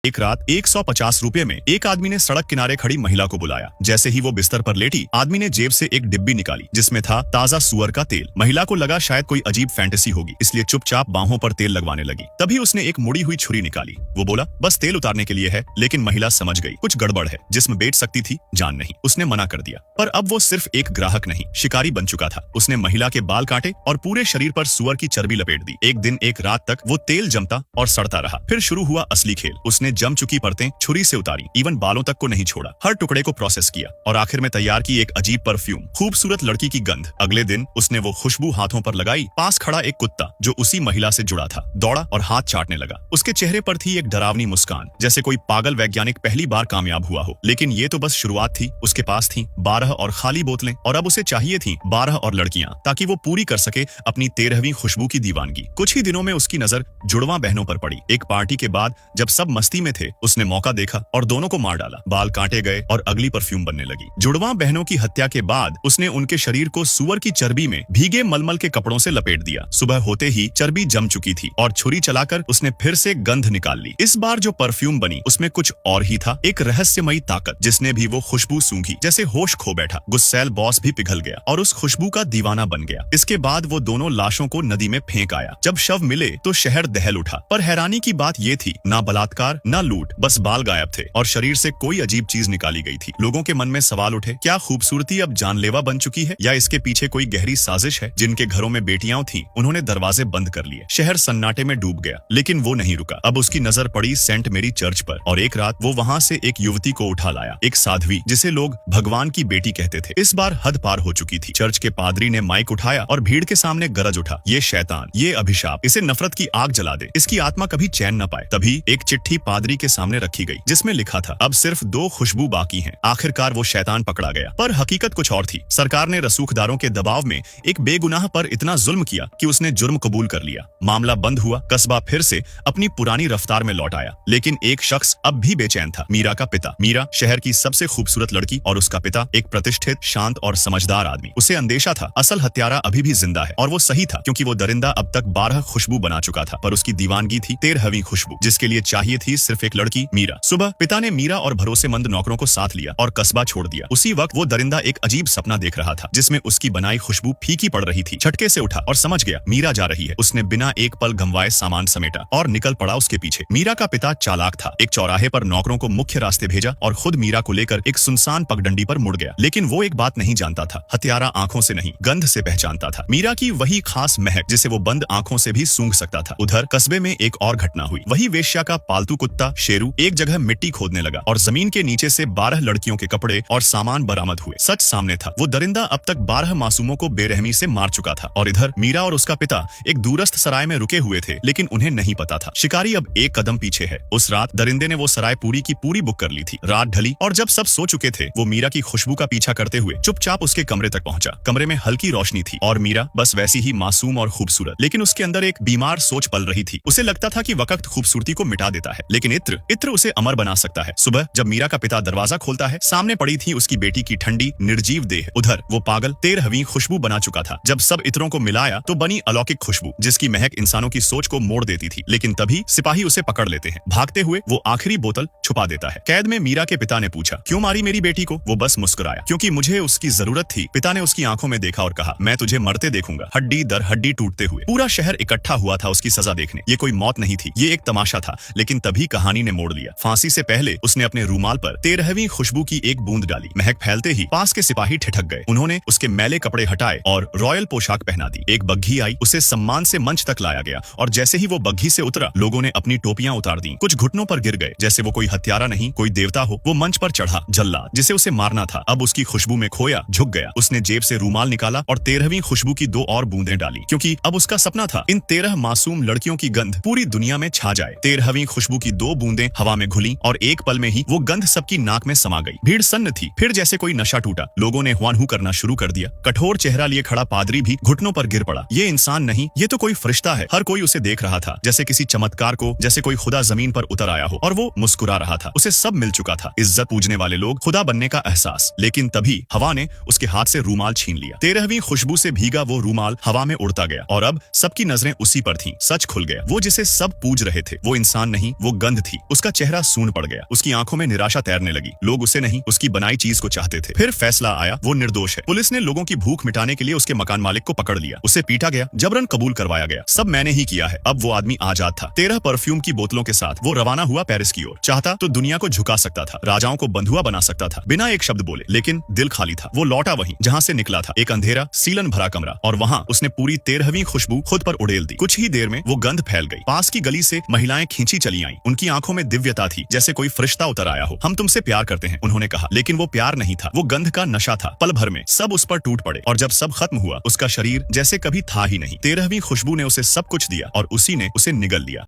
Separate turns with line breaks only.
एक रात 150 रुपए में एक आदमी ने सड़क किनारे खड़ी महिला को बुलाया। जैसे ही वो बिस्तर पर लेटी, आदमी ने जेब से एक डिब्बी निकाली जिसमें था ताजा सुअर का तेल। महिला को लगा शायद कोई अजीब फैंटेसी होगी, इसलिए चुपचाप बाहों पर तेल लगवाने लगी। तभी उसने एक मुड़ी हुई छुरी निकाली। वो बोला, बस तेल उतारने के लिए है। लेकिन महिला समझ गई कुछ गड़बड़ है। जिस्म बेच सकती थी, जान नहीं। उसने मना कर दिया। पर अब वो सिर्फ एक ग्राहक नहीं, शिकारी बन चुका था। उसने महिला के बाल काटे और पूरे शरीर पर सुअर की चर्बी लपेट दी। एक दिन एक रात तक वो तेल जमता और सड़ता रहा। फिर शुरू हुआ असली खेल। उसने जम चुकी परतें छुरी से उतारी, इवन बालों तक को नहीं छोड़ा। हर टुकड़े को प्रोसेस किया और आखिर में तैयार की एक अजीब परफ्यूम, खूबसूरत लड़की की गंध। अगले दिन उसने वो खुशबू हाथों पर लगाई। पास खड़ा एक कुत्ता जो उसी महिला से जुड़ा था दौड़ा और हाथ चाटने लगा। उसके चेहरे पर थी एक डरावनी मुस्कान, जैसे कोई पागल वैज्ञानिक पहली बार कामयाब हुआ हो। लेकिन ये तो बस शुरुआत थी। उसके पास थी 12 और खाली बोतलें, और अब उसे चाहिए थी 12 और लड़कियां, ताकि वो पूरी कर सके अपनी 13वीं खुशबू की दीवानगी। कुछ ही दिनों में उसकी नजर जुड़वा बहनों पर पड़ी। एक पार्टी के बाद जब सब मस्ती में थे, उसने मौका देखा और दोनों को मार डाला। बाल काटे गए और अगली परफ्यूम बनने लगी। जुड़वा बहनों की हत्या के बाद उसने उनके शरीर को सुअर की चर्बी में भीगे मलमल के कपड़ों से लपेट दिया। सुबह होते ही चर्बी जम चुकी थी और छुरी चलाकर उसने फिर से गंध निकाल ली। इस बार जो परफ्यूम बनी उसमें कुछ और ही था, एक रहस्यमयी ताकत। जिसने भी वो खुशबू सूंघी, जैसे होश खो बैठा। गुस्सैल बॉस भी पिघल गया और उस खुशबू का दीवाना बन गया। इसके बाद वो दोनों लाशों को नदी में फेंक आया। जब शव मिले तो शहर दहल उठा। पर हैरानी की बात ये थी, ना बलात्कार ना लूट, बस बाल गायब थे और शरीर से कोई अजीब चीज निकाली गई थी। लोगों के मन में सवाल उठे, क्या खूबसूरती अब जानलेवा बन चुकी है, या इसके पीछे कोई गहरी साजिश है? जिनके घरों में बेटियां थीं, उन्होंने दरवाजे बंद कर लिए। शहर सन्नाटे में डूब गया। लेकिन वो नहीं रुका। अब उसकी नजर पड़ी सेंट मेरी चर्च पर, और एक रात वो वहां से एक युवती को उठा लाया, एक साध्वी जिसे लोग भगवान की बेटी कहते थे। इस बार हद पार हो चुकी थी। चर्च के पादरी ने माइक उठाया और भीड़ के सामने गरज उठा, ये शैतान, ये अभिशाप, इसे नफरत की आग जला दे, इसकी आत्मा कभी चैन न पाए। तभी एक चिट्ठी पादरी के सामने रखी गई जिसमें लिखा था, अब सिर्फ 2 खुशबू बाकी हैं। आखिरकार वो शैतान पकड़ा गया। पर हकीकत कुछ और थी। सरकार ने रसूखदारों के दबाव में एक बेगुनाह पर इतना जुल्म किया कि उसने जुर्म कबूल कर लिया। मामला बंद हुआ। कस्बा फिर से अपनी पुरानी रफ्तार में लौट आया। लेकिन एक शख्स अब भी बेचैन था, मीरा का पिता। मीरा शहर की सबसे खूबसूरत लड़की और उसका पिता एक प्रतिष्ठित, शांत और समझदार आदमी। उसे अंदेशा था असल हत्यारा अभी भी जिंदा है, और वो सही था, क्योंकि वो दरिंदा अब तक 12 खुशबू बना चुका था। पर उसकी दीवानगी थी 13वीं खुशबू, जिसके लिए चाहिए थी सिर्फ एक लड़की, मीरा। सुबह पिता ने मीरा और भरोसेमंद नौकरों को साथ लिया और कस्बा छोड़ दिया। उसी वक्त वो दरिंदा एक अजीब सपना देख रहा था, जिसमें उसकी बनाई खुशबू फीकी पड़ रही थी। झटके से उठा और समझ गया मीरा जा रही है। उसने बिना एक पल गंवाए सामान समेटा और निकल पड़ा उसके पीछे। मीरा का पिता चालाक था। एक चौराहे पर नौकरों को मुख्य रास्ते भेजा और खुद मीरा को लेकर एक सुनसान पगडंडी पर मुड़ गया। लेकिन वो एक बात नहीं जानता था, हत्यारा आंखों से नहीं, गंध से पहचानता था। मीरा की वही खास महक जिसे वो बंद आंखों से भी सूंघ सकता था। उधर कस्बे में एक और घटना हुई। वही वेश्या का पालतू कुत्ता शेरू एक जगह मिट्टी खोदने लगा और जमीन के नीचे से 12 लड़कियों के कपड़े और सामान बरामद हुए। सच सामने था, वो दरिंदा अब तक 12 मासूमों को बेरहमी से मार चुका था। और इधर मीरा और उसका पिता एक दूरस्थ सराय में रुके हुए थे, लेकिन उन्हें नहीं पता था शिकारी अब एक कदम पीछे है। उस रात दरिंदे ने वो सराय पूरी की पूरी बुक कर ली थी। रात ढली और जब सब सो चुके थे, वो मीरा की खुशबू का पीछा करते हुए चुपचाप उसके कमरे तक पहुंचा। कमरे में हल्की रोशनी थी और मीरा बस वैसी ही मासूम और खूबसूरत, लेकिन उसके अंदर एक बीमार सोच पल रही थी। उसे लगता था कि वक्त खूबसूरती को मिटा देता है, लेकिन इत्र उसे अमर बना सकता है। सुबह जब मीरा का पिता दरवाजा खोलता है, सामने पड़ी थी उसकी बेटी की ठंडी निर्जीव देह। उधर वो पागल 13वीं खुशबू बना चुका था। जब सब इत्रों को मिलाया तो बनी अलौकिक खुशबू, जिसकी महक इंसानों की सोच को मोड़ देती थी। लेकिन तभी सिपाही उसे पकड़ लेते हैं। भागते हुए वो आखिरी बोतल छुपा देता है। कैद में मीरा के पिता ने पूछा, क्यों मारी मेरी बेटी को? वो बस मुस्कुराया, क्योंकि मुझे उसकी जरूरत थी। पिता ने उसकी आंखों में देखा और कहा, मैं तुझे मरते देखूंगा, हड्डी दर हड्डी टूटते हुए। पूरा शहर इकट्ठा हुआ था उसकी सजा देखने। ये कोई मौत नहीं थी, ये एक तमाशा था। लेकिन तभी कहानी ने मोड़ लिया। फांसी से पहले उसने अपने रूमाल पर 13वीं खुशबू की एक बूंद डाली। महक फैलते ही पास के सिपाही ठिठक गए। उन्होंने उसके मैले कपड़े हटाए और रॉयल पोशाक पहना दी। एक बग्घी आई, उसे सम्मान से मंच तक लाया गया, और जैसे ही वो बग्घी से उतरा, लोगों ने अपनी टोपियां उतार दी। कुछ घुटनों पर गिर गए, जैसे वो कोई हत्यारा नहीं, कोई देवता हो। वो मंच पर चढ़ा, जल्लाद जिसे उसे मारना था अब उसकी खुशबू में खोया, झुक गया। उसने जेब से रूमाल निकाला और 13वीं खुशबू की 2 और बूंदें डाली, क्योंकि अब उसका सपना था इन 13 मासूम लड़कियों की गंध पूरी दुनिया में छा जाए। 13वीं खुशबू की 2 बूंदें हवा में घुली और एक पल में ही वो गंध सबकी नाक में समा गई। भीड़ सन्न थी। फिर जैसे कोई नशा टूटा, लोगों ने हुआन हू करना शुरू कर दिया। कठोर चेहरा लिए खड़ा पादरी भी घुटनों पर गिर पड़ा। ये इंसान नहीं, ये तो कोई फरिश्ता है। हर कोई उसे देख रहा था, जैसे किसी चमत्कार को, जैसे कोई खुदा जमीन पर उतर आया हो, और वो मुस्कुरा रहा था, उसे सब मिल चुका था, इज्जत पूजने वाले लोग, खुदा बनने का एहसास। लेकिन तभी हवा ने उसके हाथ से रूमाल छीन लिया। 13वीं खुशबू से भीगा वो रूमाल हवा में उड़ता गया और अब सबकी नजरें उसी पर थीं। सच खुल गया, वो जिसे सब पूज रहे थे वो इंसान नहीं, वो गंध थी। उसका चेहरा सून पड़ गया, उसकी आंखों में निराशा तैरने लगी। लोग उसे नहीं, उसकी बनाई चीज को चाहते थे। फिर फैसला आया, वो निर्दोष है। पुलिस ने लोगों की भूख मिटाने के लिए उसके मकान मालिक को पकड़ लिया, उसे पीटा गया, जबरन कबूल करवाया गया, सब मैंने ही किया है। अब वो आदमी आजाद था। 13 परफ्यूम की बोतलों के साथ वो रवाना हुआ पेरिस की ओर। चाहता तो दुनिया को झुका सकता था, राजाओं को बंधुआ बना सकता था, बिना एक शब्द बोले। लेकिन दिल खाली था। वो लौटा वहीं जहां से निकला था, एक अंधेरा सीलन भरा कमरा, और वहां उसने पूरी 13वीं खुशबू खुद पर उड़ेल दी। कुछ ही देर में वो गंध फैल गई। पास की गली से महिलाएं खींची चली आईं। उनकी आंखों में दिव्यता थी, जैसे कोई फरिश्ता उतर आया हो। हम तुमसे प्यार करते हैं, उन्होंने कहा। लेकिन वो प्यार नहीं था, वो गंध का नशा था। पल भर में सब उस पर टूट पड़े, और जब सब खत्म हुआ उसका शरीर जैसे कभी था ही नहीं। 13वीं खुशबू ने उसे सब कुछ दिया और उसी ने उसे निगल लिया।